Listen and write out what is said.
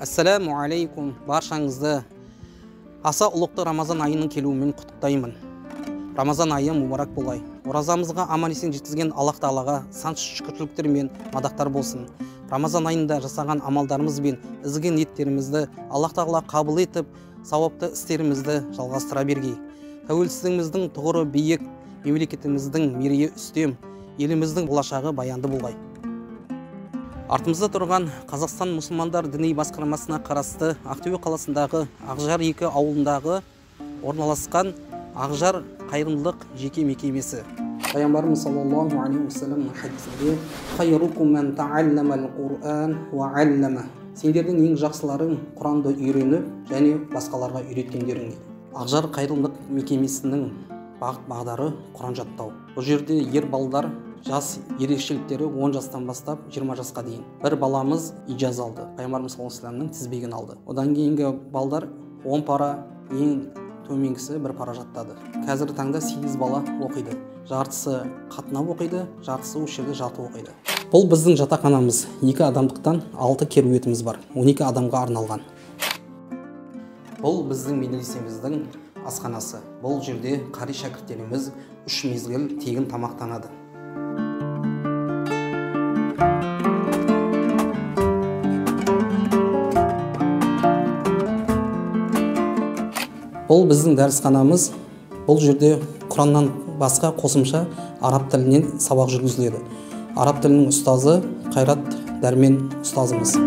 Ассаламу алейкум, баршаңызды аса ұлықты Рамазан айының келуімен құттықтаймын. Рамазан айы мұбарак болай. Оразамызға аман-есен жеткізген Аллах Тағалаға сансыз шүкірліктер мен мадақтар болсын. Рамазан айында жасаған амалдарымыз бен ізгі ниеттерімізді Аллах Тағала қабыл етіп, сауапты істерімізді жалғастыра бергей. Тәуелсіздігіміздің тұғыры биік, мемлекетіміздің мерейі үстем, еліміздің болашағы баянды болғай. Артымызда тұрған Қазақстан мұсылмандар діни басқармасына қарасты Ақтөбе қаласындағы Ақжар 2 ауылындағы орналасқан Ақжар қайырымдылық жеке мекемесі. Пайғамбарымыз саллаллаху алейхи уассалам хадисінде «Хайруkum man ta'allama al-Qur'an wa 'allama». Сендердің ең жақсыларың Құранды үйреніп және басқаларға үйреткендерің дейді. Ақжар қайырымдылық мекемесінің бағыт-бағдары Құран жаттау. Бұл жерде ер балдар жас ерекшеліктері 10 жастан бастап 20 жасқа дейін. Бір баламыз ижаз алды. Пайғамбарымыз саллаллаху алейхи вассаламның тізбегін алды. Одан кейінгі балдар 10 пара, ең төменгісі 1 пара жаттады. Қазіргі таңда 8 бала оқиды. Жартысы қатынап оқиды, жартысы осы жерде жарты оқиды. Бұл біздің жатақханамыз. 2 адамдықтан 6 керуетіміз бар. 12 адамға арналған. Бұл біздің медресеміздің асханасы. Бұл жерде қари шәкірттеріміз 3 мезгіл тегін тамақтанады. Бұл біздің дәрісханамыз. Бұл жерде Құраннан басқа қосымша араб тілінен сабақ жүргізіледі. Араб тілінің ұстазы Қайрат Дәрмен ұстазымыз.